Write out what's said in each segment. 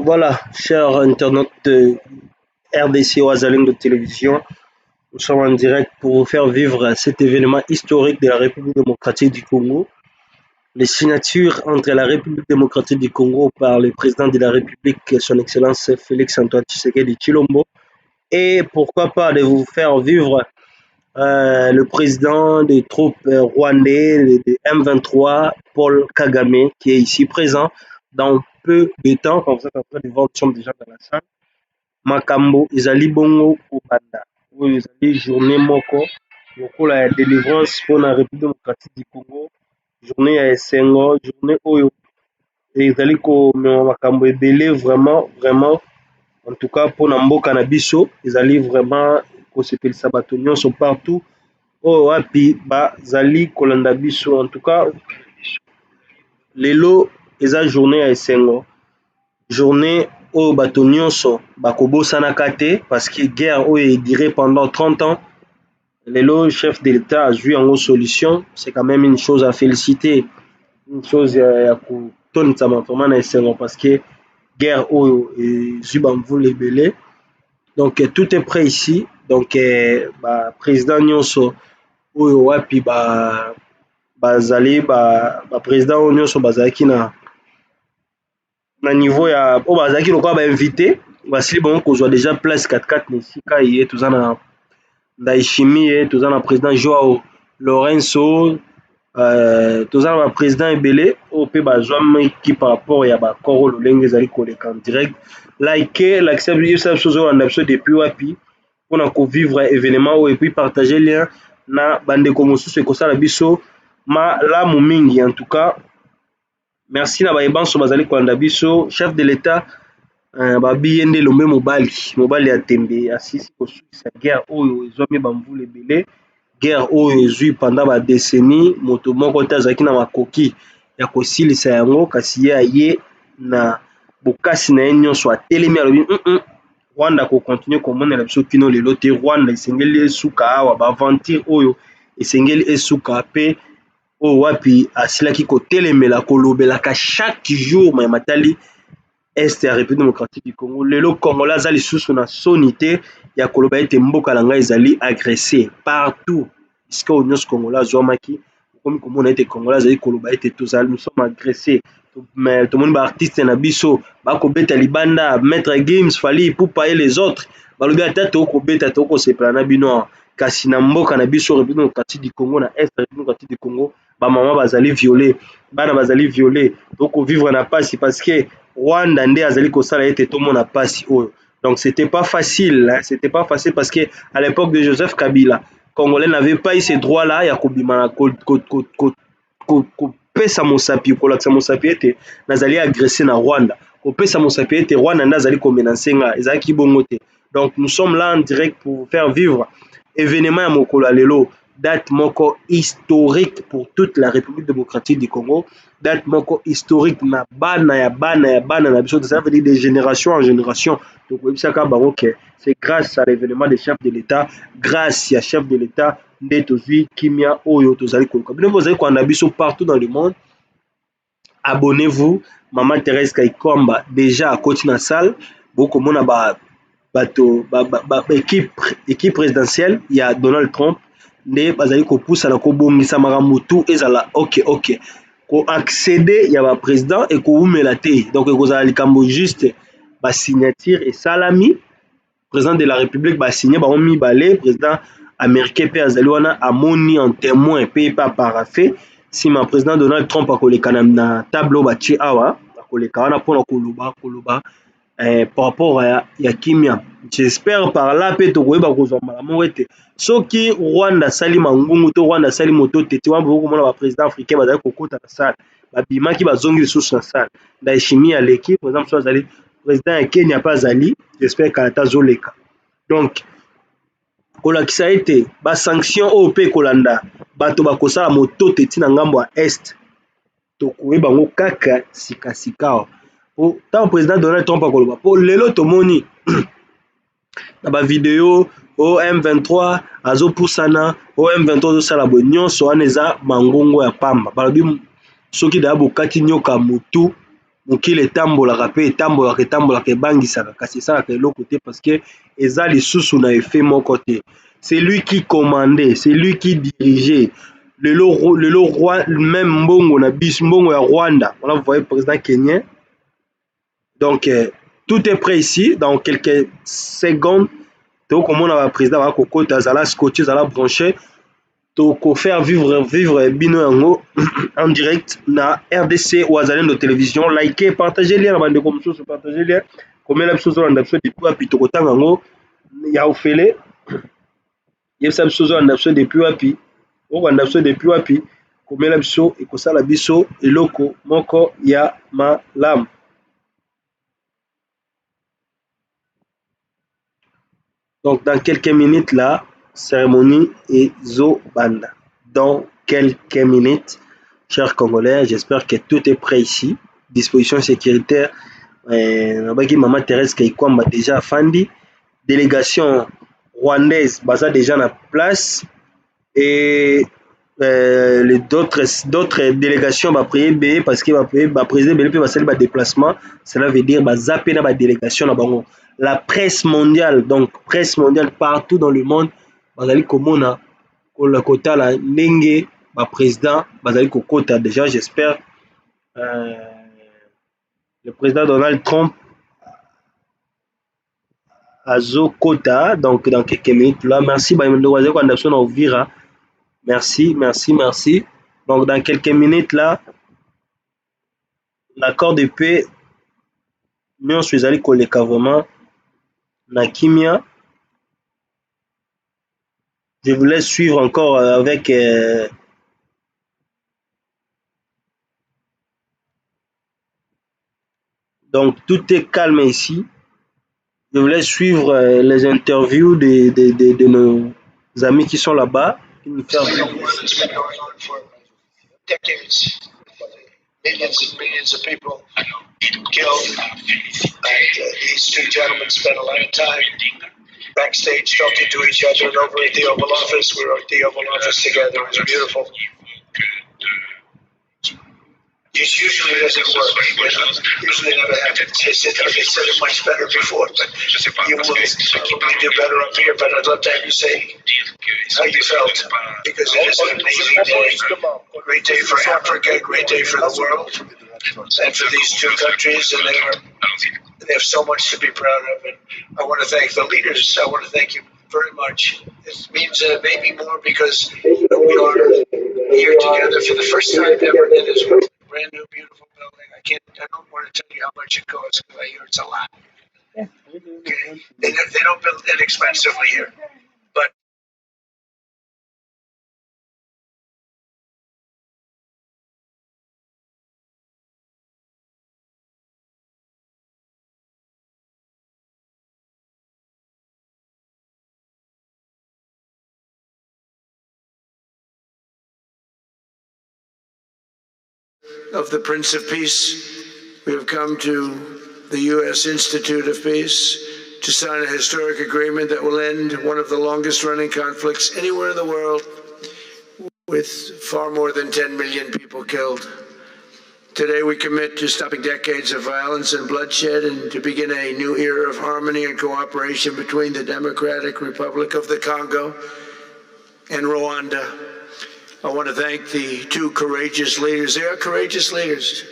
Voilà, chers internautes de Rdc WAZALENDO télévision, nous sommes en direct pour vous faire vivre cet événement historique de la République démocratique du Congo. Les signatures entre la République démocratique du Congo par le président de la République, son Excellence Félix Antoine Tshisekedi Tshilombo, et pourquoi pas de vous faire vivre le président des troupes rwandais de M23, Paul Kagame, qui est ici présent dans peu de temps, quand vous êtes en train de voir, nous sommes déjà dans la salle. Makambo, ezali bongo kobanda. Oyo ezali journée moko, lokola ya délivrance pour la République démocratique du Congo, journée ya esengo, journée oyo ezali komema makambo ebele vraiment, en tout cas pour na mboka na biso, ezali vraiment kosepelisa bato nyonso partout oyo wapi bazali kolanda biso. En tout cas lelo eza journée ya esengo, journée oyo bato nyonso bakobosanaka te parce que guerre oyo duré pendant 30 ans. Lelo chef de l'État a joué en solution, c'est quand même une chose à féliciter, une chose ya kotonisama vraiment na esengo parce que guerre oyo ezwi bamvula ebele. Donc tout est prêt ici. Donc président nyonso oyo wapi bazali président oyo nyonso bazalaki na niveau ya oyo bazalaki lokola bainvité basili bango kozwa déjà place 4-4 na esika ye toza na Ndayishimiye, toza na président Joao Lorenzo, toza na baprésident ebele oyo mpe bazwamaki par rapport ya bakoro lolenge ezali koleka en direct lakisa biso ozolanda biso depuis wapi mpona kovivre événement oyo epuis partager lien na bandeko mosusu ekosala biso malamu mingi. En tout cas merci na bayebanso bazali kolanda biso. Chef de l'État babiye nde lombe mobali ya tembe asisi kosulisa guerre oyo ezwami bamvula ebele, guerre oyo ezwi pendant badécennie, moto moko te azalaki na makoki ya kosilisa yango, kasi ye aye na bokasi na ye nyonso atelemi alobi Rwanda kokontinue komonela biso kino lelo te. Rwanda esengeli esuka awa, baaventure oyo esengeli esuka mpe oyo wapi asilaki kotelemela kolobelaka chaque jour matali est ya République démocratique du Congo. Lelo Congolais aza lisusu na soni te ya koloba ete mboka na ngai ezali agressé partout. Esika oyo nyonso Congolais azwamaki okomi komona ete Congolais azali koloba ete nous sommes agressés. Mais tomoni baartiste na biso bakobeta libanda, Maître Gims, Fally Ipupa et les autres balobi ata tokobeta tokosepela na bino, kasi na mboka na biso République démocratique du Congo, na est République démocratique du Congo, bamama bazali violé, bana bazali violé, tokovivre na pasi parce que Rwanda nde azali kosala ete tomona pasi oyo. Donc c'était pas facile, hein? C'était pas facile parce que à l'époque de Joseph Kabila, Congolais n'avaient pas eu ces droits-là ya kobima kopesa mosapi kolakisa mosapi ete nazali agressé na Rwanda, kopesa mosapi ete Rwanda nde azali komenanse nga, ezalaki bongo te. Donc nous sommes là en direct pour vous faire vivre événement ya mokolo ya lelo, date moko historique pour toute la République démocratique du Congo, date moko historique na bana na biso, ça veut dire de génération en génération. Donc c'est grâce à l'événement des chefs de l'État, grâce à chef de l'État nde tozwi kimia oyo tozali koluka bino bozali kolanda biso partout dans le monde. Abonnez-vous. Maman Thérèse Kaikomba déjà akoti na salle, bokomona bato équipe présidentielle ya Donald Trump nde bazali kopusana kobongisa makambo tu ezala ok ko accéder ya ba président et ko umela te. Donc ekozala likambo juste ba signature et salami, président de la République ba signer ba mibale, président américain pe azali wana amoni en témoin pe pa parafé si ma président Donald Trump akoleka na tableau batie awa akoleka wana pona koloba par rapport ya kimia. J'espère par là pe tokoyeba kozwa malamu ete soki Rwanda sali mangungu to Rwanda sali moto tete wana bokomona ba président africain bazali kokota na salle babimaki bazongi lisusu na salle. Ndayishimiye aleki, par exemple, so azali président ya Kenya pa azali, j'espère kalata zoleka. Donc kolakisa ete ba sanction oyo pe kolanda bato bakosala moto tete na ngambo ya est tokoyeba ngo kaka sika tant président Donald Trump akoloba po lelo tomoni na ba vidéo o M23 azopusana o M23 azosala bo nyonso wana eza mangongo ya pamba balobi soki da bokati nyoka mutu mokili etambolaka mpe etambolaka ebangisaka kasi esalaka eloko te parce que eza lisusu na effet moko te. C'est lui qui commandait, c'est lui qui dirigeait. Le roi, même mbongo na bis, mbongo ya Rwanda. Voilà, vous voyez le président kenyan. Donc, tout est prêt ici. Dans quelques secondes, donc comme on a le président va kokota azala scotché, azala branché, to faire vivre bino yango en direct na RDC WAZALENDO télévision. Likez, partagez lien na bande comme ça, partagez lien. Comme la biso zo na biso depuis api to kotanga ngo ya ofele. Yebisa biso zo na biso depuis api. Okanda biso depuis wapi komela biso ekosala biso eloko moko ya malamu. Donc dans quelques minutes là, cérémonie ezobanda. Dans quelques minutes, chers Congolais, j'espère que tout est prêt ici. Disposition sécuritaire. Nabaki Maman Thérèse Kaikwamba déjà fandi. Délégation rwandaise baza déjà na place. Et d'autres délégations va prier parce que va président belé va faire déplacement, cela veut dire va zapper na ba délégation na bango. La presse mondiale, donc presse mondiale partout dans le monde bazali komona ko la kota la ndenge ba président bazali kokota déjà. J'espère le président Donald Trump azo kota donc dans quelques minutes là. Merci ba ndo waze ko andapso na Uvira. Merci. Donc, dans quelques minutes, là, l'accord de paix, nous sommes allés collecter vraiment la Kimia. Je vous laisse suivre encore avec donc, tout est calme ici. Je vous laisse suivre les interviews de nos amis qui sont là-bas. Decades, millions and millions of people killed, and these two gentlemen spent a lot of time backstage talking to each other and over at the Oval Office. We were at the Oval Office together. It was beautiful. It usually doesn't work. Usually never happens. They said it much better before, but you will probably do better up here. But I'd love to have you say how you felt, because it is an amazing day. Great day for Africa, great day for the world, and for these two countries. And they have so much to be proud of. And I want to thank the leaders. I want to thank you very much. This means maybe more because we are here together for the first time ever in this brand new, beautiful building. I don't want to tell you how much it costs because I hear it's a lot. Okay. They don't build inexpensively here, but of the Prince of Peace, we have come to the U.S. Institute of Peace to sign a historic agreement that will end one of the longest running conflicts anywhere in the world, with far more than 10 million people killed. Today we commit to stopping decades of violence and bloodshed and to begin a new era of harmony and cooperation between the Democratic Republic of the Congo and Rwanda. I want to thank the two courageous leaders. They are courageous leaders.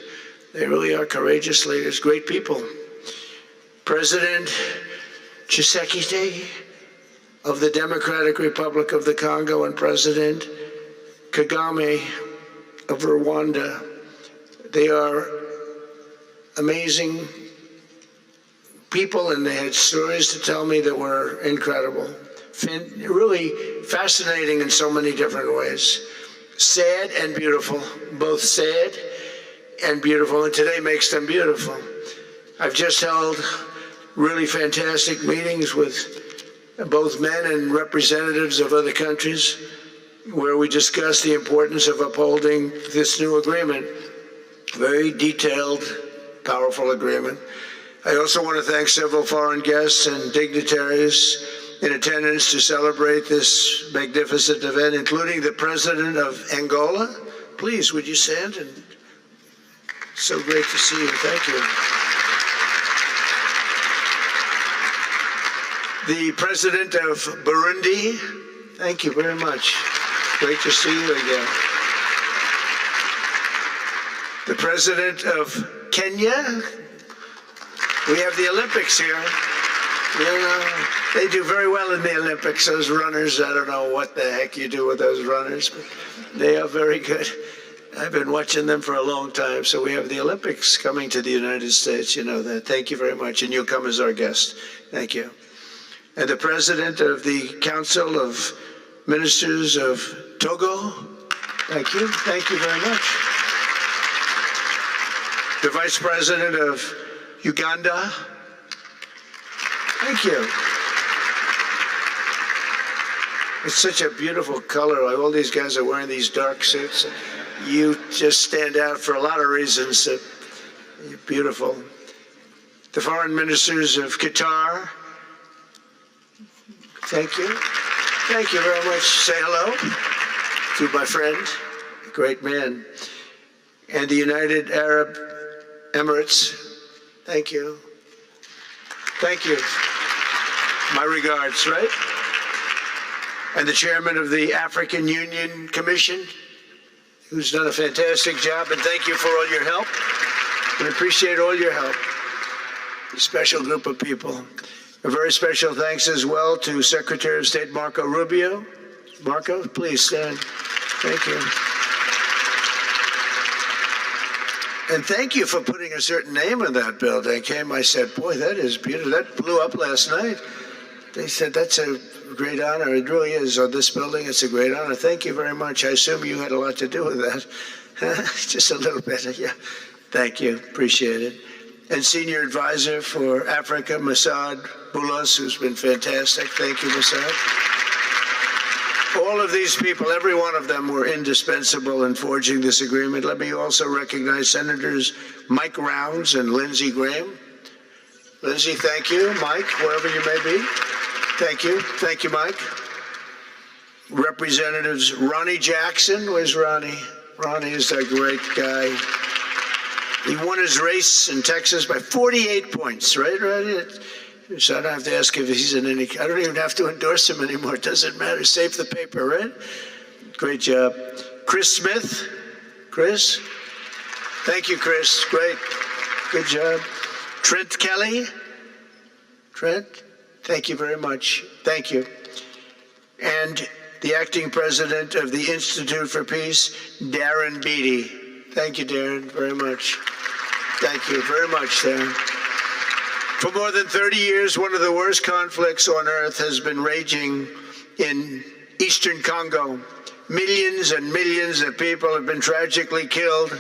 They really are courageous leaders, great people. President Tshisekedi of the Democratic Republic of the Congo and President Kagame of Rwanda. They are amazing people, and they had stories to tell me that were incredible. Really fascinating in so many different ways. Sad and beautiful, both sad and beautiful, and today makes them beautiful. I've just held really fantastic meetings with both men and representatives of other countries where we discussed the importance of upholding this new agreement. Very detailed, powerful agreement. I also want to thank several foreign guests and dignitaries in attendance to celebrate this magnificent event, including the President of Angola. Please, would you stand and So great to see you. Thank you. The President of Burundi, thank you very much. Great to see you again. The President of Kenya, we have the Olympics here. You know, they do very well in the Olympics, those runners. I don't know what the heck you do with those runners, but they are very good. I've been watching them for a long time. So we have the Olympics coming to the United States, you know that. Thank you very much, and you'll come as our guest. Thank you. And the President of the Council of Ministers of Togo, thank you. Thank you very much. The Vice President of Uganda, thank you. It's such a beautiful color. All these guys are wearing these dark suits. You just stand out for a lot of reasons. You're beautiful. The Foreign Ministers of Qatar, thank you. Thank you very much. Say hello to my friend, a great man. And the United Arab Emirates, thank you. Thank you. My regards, right? And the Chairman of the African Union Commission, who's done a fantastic job, and thank you for all your help. We appreciate all your help. A special group of people. A very special thanks as well to Secretary of State Marco Rubio. Marco, please stand. Thank you. And thank you for putting a certain name in that building. I said, boy, that is beautiful. That blew up last night. They said, that's a great honor. It really is. On this building, it's a great honor. Thank you very much. I assume you had a lot to do with that. Just a little bit, yeah. Thank you. Appreciate it. And Senior Advisor for Africa, Masad Boulos, who's been fantastic. Thank you, Masad. All of these people, every one of them were indispensable in forging this agreement. Let me also recognize Senators Mike Rounds and Lindsey Graham. Lindsey, thank you. Mike, wherever you may be. Thank you. Thank you, Mike. Representatives Ronnie Jackson. Where's Ronnie? Ronnie is a great guy. He won his race in Texas by 48 points, right, Ronnie? So I don't have to ask if he's in any, I don't even have to endorse him anymore. It doesn't matter. Save the paper, right? Great job. Chris Smith. Chris? Thank you, Chris. Great. Good job. Trent Kelly. Trent? Thank you very much. Thank you. And the acting president of the Institute for Peace, Darren Beatty. Thank you, Darren, very much. Thank you very much, Darren. For more than 30 years, one of the worst conflicts on earth has been raging in eastern Congo. Millions and millions of people have been tragically killed,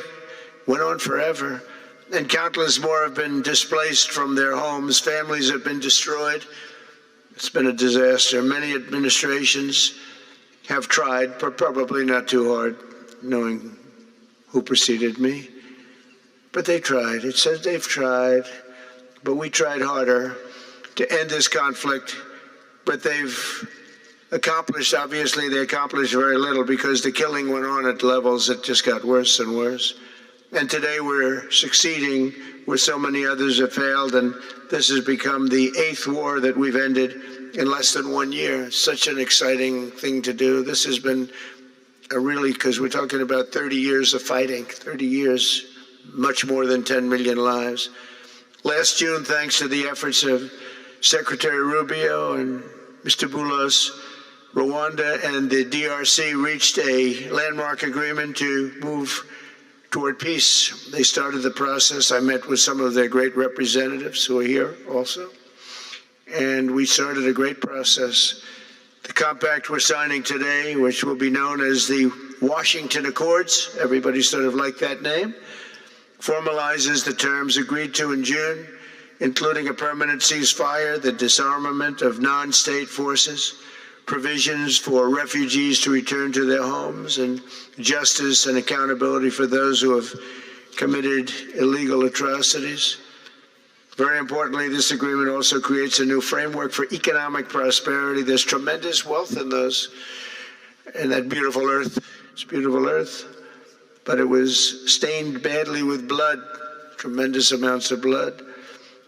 went on forever, and countless more have been displaced from their homes. Families have been destroyed. It's been a disaster. Many administrations have tried, but probably not too hard, knowing who preceded me. But they tried. It says they've tried. But we tried harder to end this conflict. But they've accomplished, obviously, they accomplished very little because the killing went on at levels that just got worse and worse. And today we're succeeding where so many others have failed. And this has become the 8th war that we've ended in less than 1 year. It's such an exciting thing to do. This has been a really, because we're talking about 30 years of fighting, 30 years, much more than 10 million lives. Last June, thanks to the efforts of Secretary Rubio and Mr. Boulos, Rwanda and the DRC reached a landmark agreement to move toward peace. They started the process. I met with some of their great representatives who are here also. And we started a great process. The compact we're signing today, which will be known as the Washington Accords, everybody sort of liked that name, formalizes the terms agreed to in June, including a permanent ceasefire, the disarmament of non-state forces, provisions for refugees to return to their homes, and justice and accountability for those who have committed illegal atrocities. Very importantly, this agreement also creates a new framework for economic prosperity. There's tremendous wealth in that beautiful earth. It's beautiful earth. but it was stained badly with blood, tremendous amounts of blood.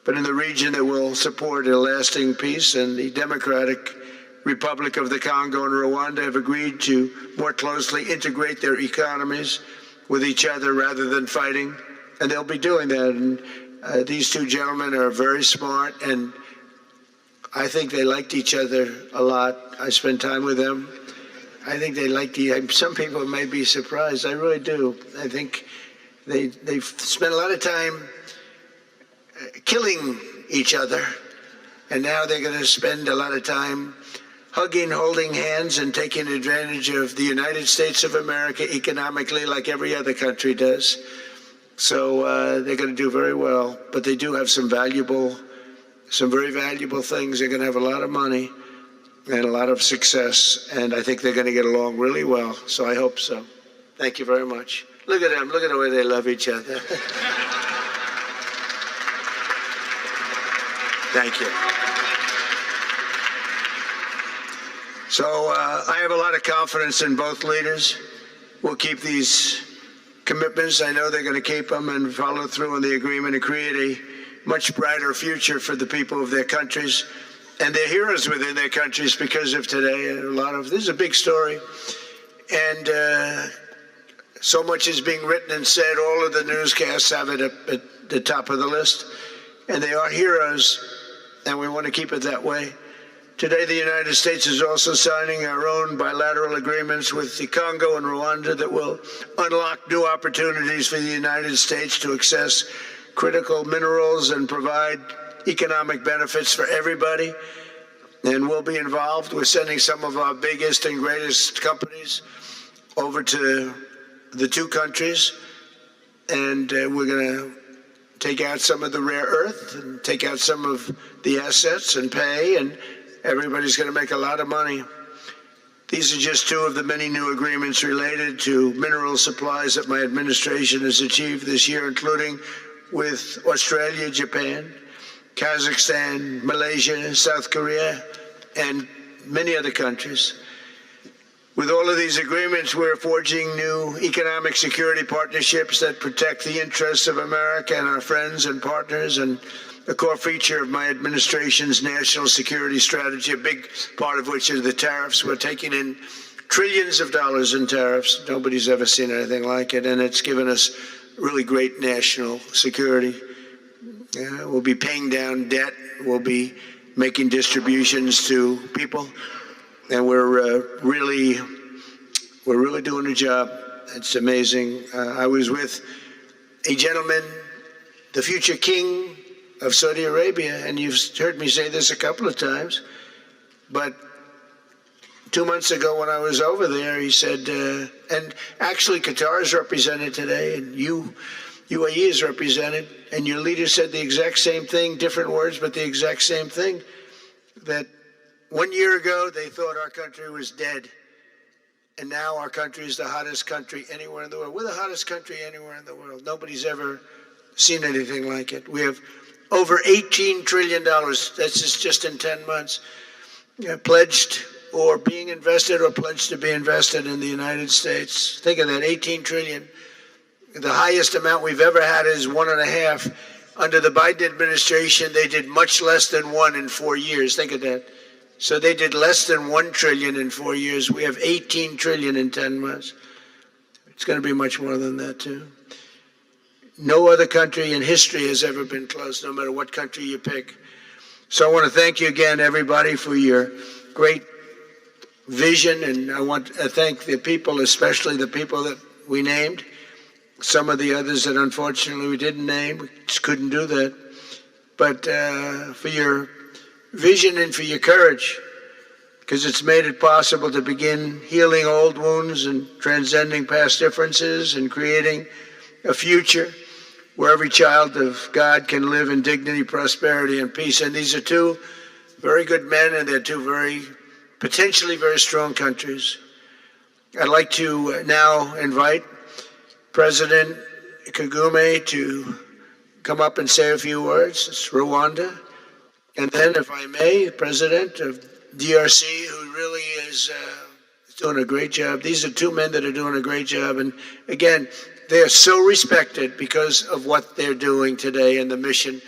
But in the region that will support a lasting peace, and the Democratic Republic of the Congo and Rwanda have agreed to more closely integrate their economies with each other rather than fighting, and they'll be doing that. And these two gentlemen are very smart, and I think they liked each other a lot. I spent time with them. I think they liked some people may be surprised. I really do. I think they've spent a lot of time killing each other, and now they're going to spend a lot of time hugging, holding hands, and taking advantage of the United States of America economically like every other country does. So they're going to do very well, but they do have some very valuable things. They're going to have a lot of money and a lot of success, and I think they're going to get along really well, so I hope so. Thank you very much. Look at them. Look at the way they love each other. Thank you. So I have a lot of confidence in both leaders. We'll keep these commitments. I know they're going to keep them and follow through on the agreement and create a much brighter future for the people of their countries. And they're heroes within their countries because of today. This is a big story. And so much is being written and said. All of the newscasts have it at the top of the list. And they are heroes, and we want to keep it that way. Today, the United States is also signing our own bilateral agreements with the Congo and Rwanda that will unlock new opportunities for the United States to access critical minerals and provide economic benefits for everybody. And we'll be involved. We're sending some of our biggest and greatest companies over to the two countries, and we're going to take out some of the rare earth and take out some of the assets and pay, and everybody's going to make a lot of money. These are just two of the many new agreements related to mineral supplies that my administration has achieved this year, including with Australia, Japan, Kazakhstan, Malaysia, South Korea, and many other countries. With all of these agreements, we're forging new economic security partnerships that protect the interests of America and our friends and partners, and a core feature of my administration's national security strategy, a big part of which are the tariffs. We're taking in trillions of dollars in tariffs. Nobody's ever seen anything like it, and it's given us really great national security. We'll be paying down debt. We'll be making distributions to people, and we're really doing a job. It's amazing. I was with a gentleman, the future king of Saudi Arabia, and you've heard me say this a couple of times, but 2 months ago when I was over there, he said, and actually Qatar is represented today, and UAE is represented, and your leader said the exact same thing, different words, but the exact same thing, that 1 year ago they thought our country was dead, and now our country is the hottest country anywhere in the world. We're the hottest country anywhere in the world. Nobody's ever seen anything like it. We have over $18 trillion, that's just in 10 months, pledged or being invested or pledged to be invested in the United States. Think of that, 18 trillion. The highest amount we've ever had is 1.5. Under the Biden administration, they did much less than 1 in 4 years. Think of that. So they did less than 1 trillion in 4 years. We have 18 trillion in 10 months. It's going to be much more than that, too. No other country in history has ever been close, no matter what country you pick. So I want to thank you again, everybody, for your great vision, and I want to thank the people, especially the people that we named. Some of the others that unfortunately we didn't name, we just couldn't do that. But for your vision and for your courage, because it's made it possible to begin healing old wounds and transcending past differences and creating a future where every child of God can live in dignity, prosperity, and peace. And these are two very good men, and they're two potentially very strong countries. I'd like to now invite President Kagame to come up and say a few words. It's Rwanda. And then, if I may, President of DRC, who really is, doing a great job. These are two men that are doing a great job. And again, they are so respected because of what they're doing today and the mission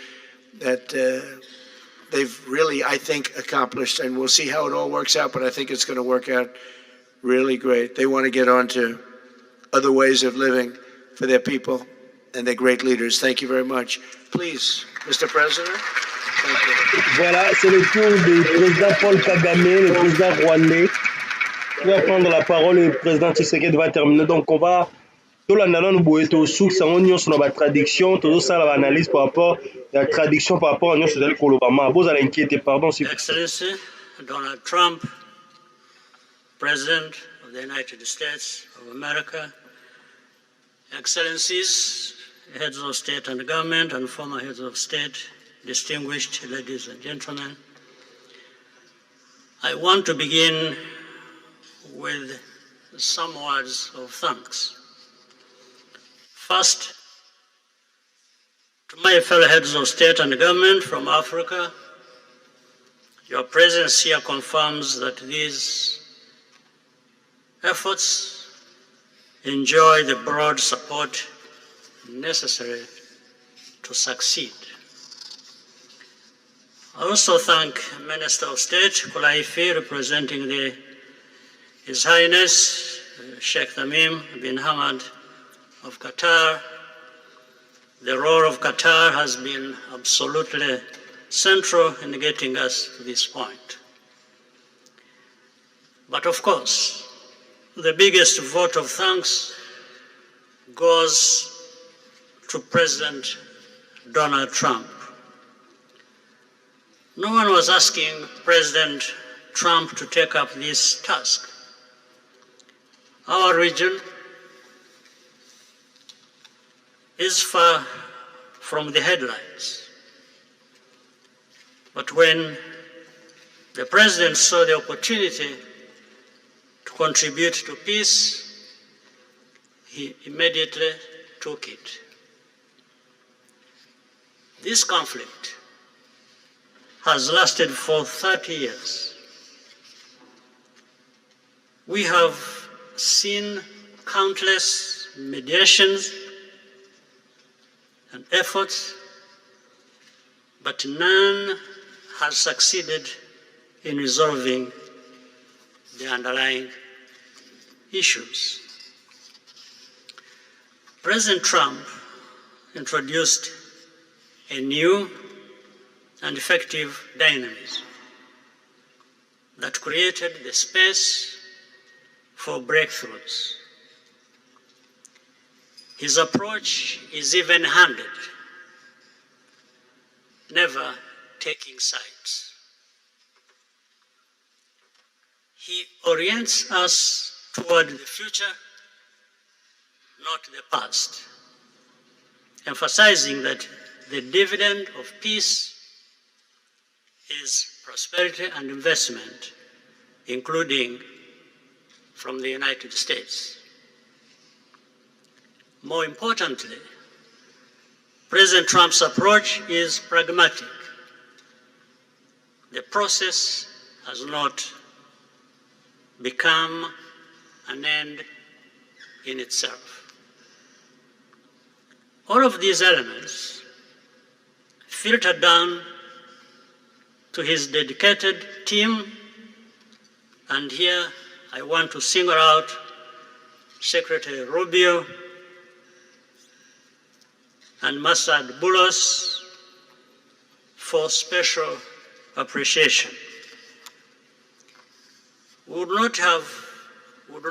that they've really, I think, accomplished. And we'll see how it all works out, but I think it's going to work out really great. They want to get on to other ways of living for their people, and they're great leaders. Thank you very much. Please, Mr. President. Thank you. Voilà, c'est le tour du président Paul Kagame, le président rwandais. Qui va prendre la parole, le président Tshisekedi va terminer. Donc on va tolanda nanu boye tosuki sango nyonso na batraduction tozosala baanalyse par rapport ya traduction par rapport à nyonso ezali koloba ma bozala inquiété pardon si Excellency Donald Trump, President of the United States of America, Excellencies, heads of state and government and former heads of state, distinguished ladies and gentlemen, I want to begin with some words of thanks. First, to my fellow heads of state and government from Africa, your presence here confirms that these efforts enjoy the broad support necessary to succeed. I also thank Minister of State Kulaifi, representing His Highness Sheikh Tamim bin Hamad of Qatar. The role of Qatar has been absolutely central in getting us to this point. But of course, the biggest vote of thanks goes to President Donald Trump. No one was asking President Trump to take up this task. Our region is far from the headlines. But when the President saw the opportunity to contribute to peace, he immediately took it. This conflict has lasted for 30 years. We have seen countless mediations and efforts, but none has succeeded in resolving the underlying issues. President Trump introduced a new and effective dynamism that created the space for breakthroughs. His approach is even-handed, never taking sides. He orients us toward the future, not the past, emphasizing that the dividend of peace is prosperity and investment, including from the United States. More importantly, President Trump's approach is pragmatic. The process has not become an end in itself. All of these elements filter down to his dedicated team, and here I want to single out Secretary Rubio and Masad Boulos for special appreciation. We would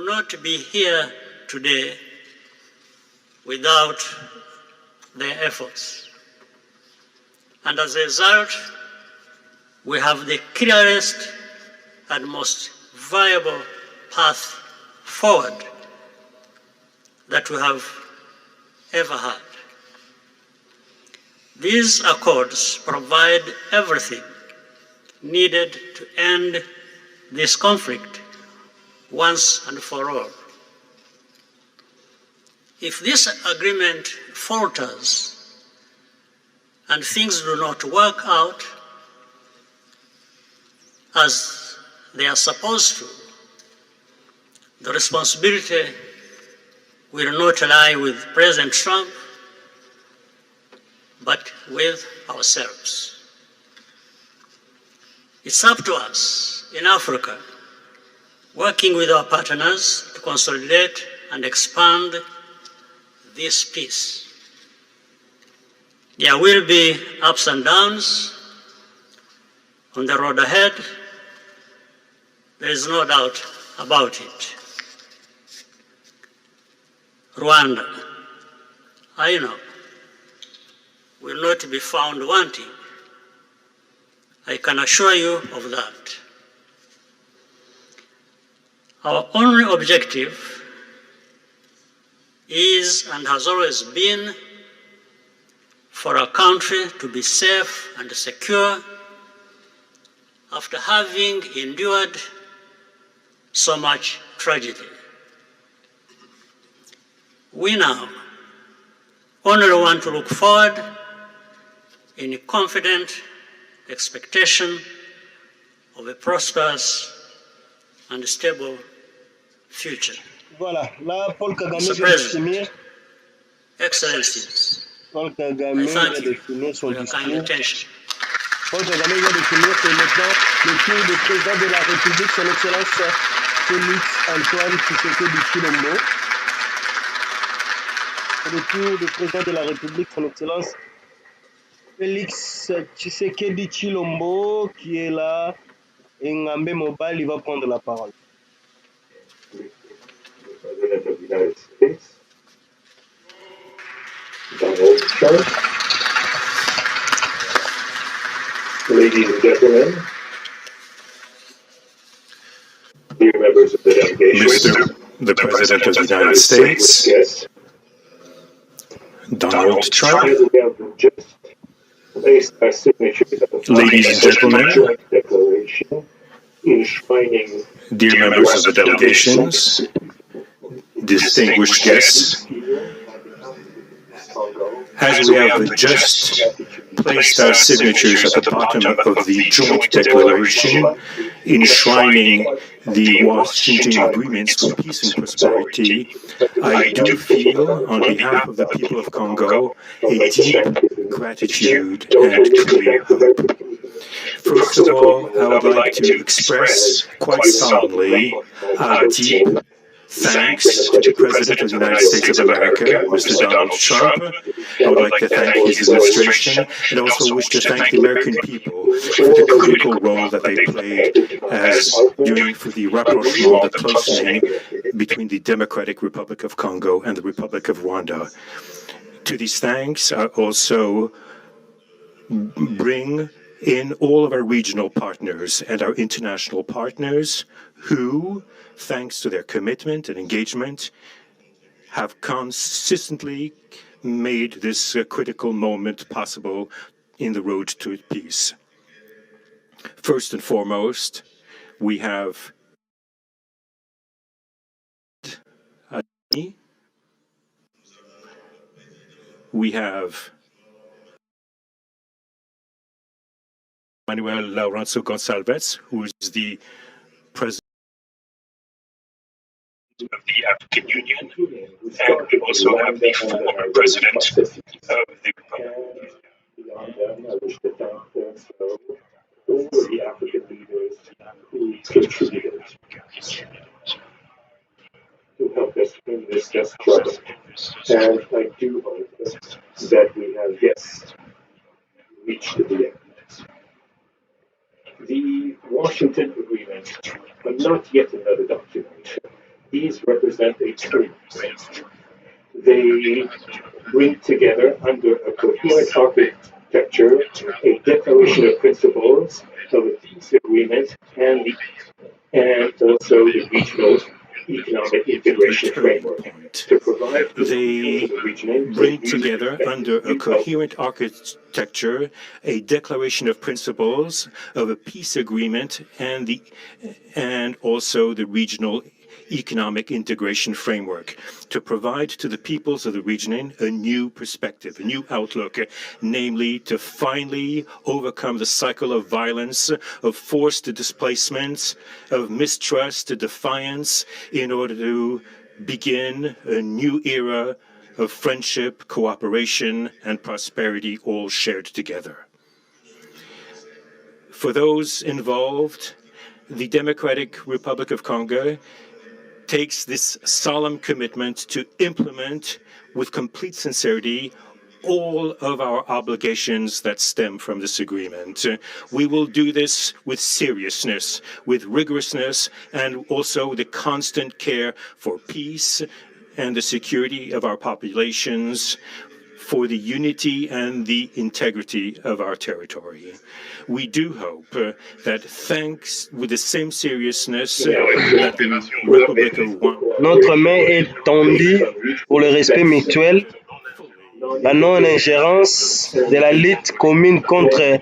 not be here today without their efforts. And as a result, we have the clearest and most viable path forward that we have ever had. These accords provide everything needed to end this conflict once and for all. If this agreement falters and things do not work out as they are supposed to, The responsibility will not lie with President Trump, but with ourselves. It's up to us in Africa, working with our partners to consolidate and expand this peace. There will be ups and downs on the road ahead. There is no doubt about it. Rwanda, I know, will not be found wanting. I can assure you of that. Our only objective is and has always been for our country to be safe and secure after having endured so much tragedy. We now only want to look forward in confident expectation of a prosperous and stable future. Voilà, là, Paul Kagame Mr. vient de finir. Excellencies, Paul Kagame I vient thank de you finir son for your kind discours. attention. Paul Kagame vient de finir, c'est maintenant le tour du président de la République, son Excellence Félix Antoine Tshisekedi Tshilombo. C'est le tour du président de la République, son Excellence Félix Tshisekedi Tshilombo, qui est là. Et Ngambé Mobile, il va prendre la parole. President of the United States, Donald Trump, ladies and gentlemen, dear members of the delegation, Mr. the President of the United States, guests, Donald Trump, as we have just placed our signatures on ladies and gentlemen, joint declaration enshrining dear members of the delegations, distinguished guests, as we have just placed our signatures at the bottom of the joint declaration enshrining the Washington agreements for peace and prosperity, I do feel, on behalf of the people of Congo, a deep gratitude and clear hope. First of all, I would like to express quite solemnly our deep thanks to the President of the United States of America, Mr. Donald Trump. I would like to thank his administration and also wish to thank the American people for the critical role that they played as doing for the rapprochement, the closening between the Democratic Republic of Congo and the Republic of Rwanda. To these thanks, I also bring in all of our regional partners and our international partners who, thanks to their commitment and engagement, have consistently made this critical moment possible in the road to peace. First and foremost, we have Manuel Lourenço Gonçalves, who is the president of the African Union, and we also have the former president of the Republic. beyond them, I wish to thank also all the African leaders who contributed to help us in this struggle. And I do hope that we have, yes, reached the end. The Washington Agreement are not yet another document. These represent a turning point. They bring together under a coherent architecture a declaration of principles of a peace agreement and also the regional economic integration framework to provide They bring together under a coherent architecture a declaration of principles of a peace agreement and also the regional economic integration framework to provide to the peoples of the region a new perspective, a new outlook, namely to finally overcome the cycle of violence, of forced displacement, of mistrust, defiance, in order to begin a new era of friendship, cooperation, and prosperity all shared together. For those involved, the Democratic Republic of Congo takes this solemn commitment to implement with complete sincerity all of our obligations that stem from this agreement. We will do this with seriousness, with rigorousness, and also the constant care for peace and the security of our populations, for the unity and the integrity of our territory. We do hope that thanks with the same seriousness that the République of Rwanda. Notre main est tendue pour le respect mutuel, la non-ingérence de la lutte commune contre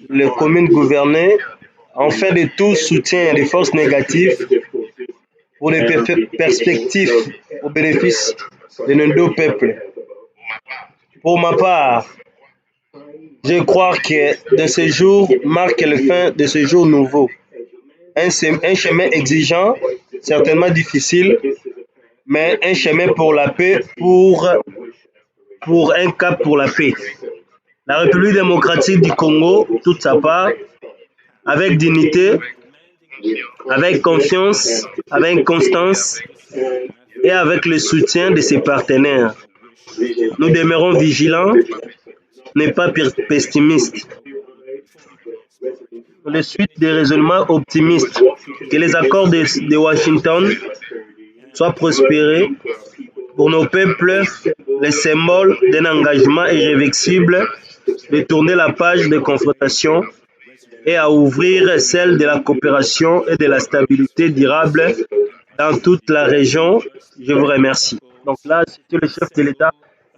les communes gouvernées, en fait de tout soutien des forces négatives pour les perspectives au bénéfice de nos deux peuples. Pour ma part, je crois que de ce jour marque la fin de ce jour nouveau. Un chemin exigeant, certainement difficile, mais un chemin pour la paix, pour un cap pour la paix. La République démocratique du Congo, toute sa part, avec dignité, avec confiance, avec constance et avec le soutien de ses partenaires. Nous demeurons vigilants, n'est pas pessimistes. Pour la suite des raisonnements optimistes, que les accords de Washington soient prospérés pour nos peuples, le symbole d'un engagement irréversible de tourner la page de confrontation et à ouvrir celle de la coopération et de la stabilité durable dans toute la région. Je vous remercie. Donc là, c'était le chef de l'État.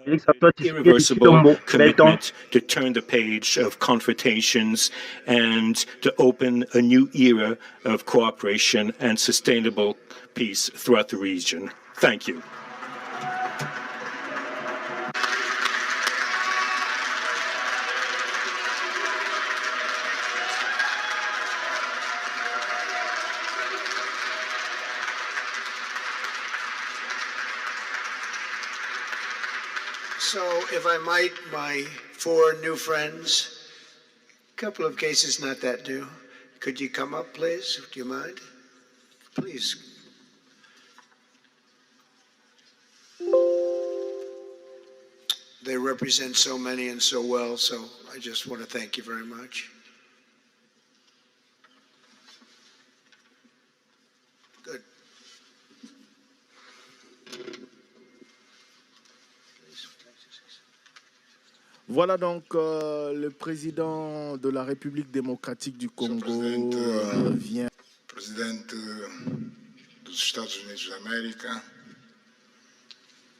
Irreversible commitment to turn the page of confrontations and to open a new era of cooperation and sustainable peace throughout the region. Thank you. So, if I might, my four new friends, a couple of cases not that new. Could you come up, please? Do you mind? Please. They represent so many and so well, so I just want to thank you very much. Good. Voilà donc le président de la République démocratique du Congo vient. Presidente dos Estados Unidos da América,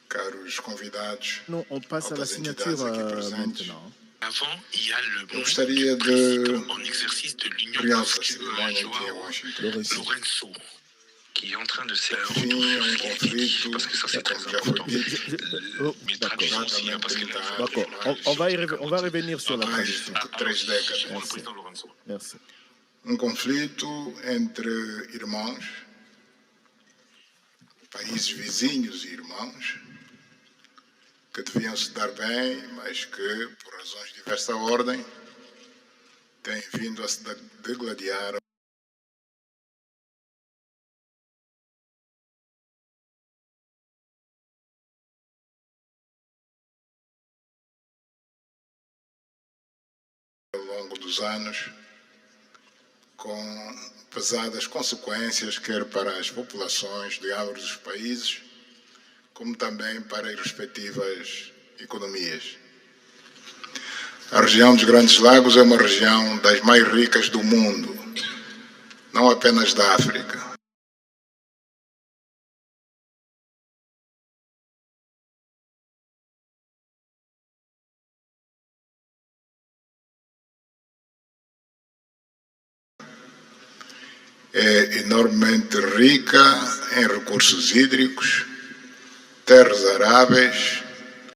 caros convidados, Non, on passe à la signature maintenant. Avant, il y a le eu gostaria de en exercice de l'Union criança africaine, cerimônia aqui em Washington. Lorenzo, qui est en train de se Fim um conflito, parce que ça c'est très como já foi important. dito, Mes traductions aussi, hein, parce que D'accord, on va revenir sur la traduction. mais 3 décadas. le président Lorenzo. Merci. Conflito entre irmãos, países vizinhos e irmãos, que deviam se dar bem, mas que, por razões de diversa ordem, têm vindo a se degladiar. Ao longo dos anos, com pesadas consequências, quer para as populações de ambos os países, como também para as respectivas economias. A região dos Grandes Lagos é uma região das mais ricas do mundo, não apenas da África. É enormemente rica em recursos hídricos, terras aráveis,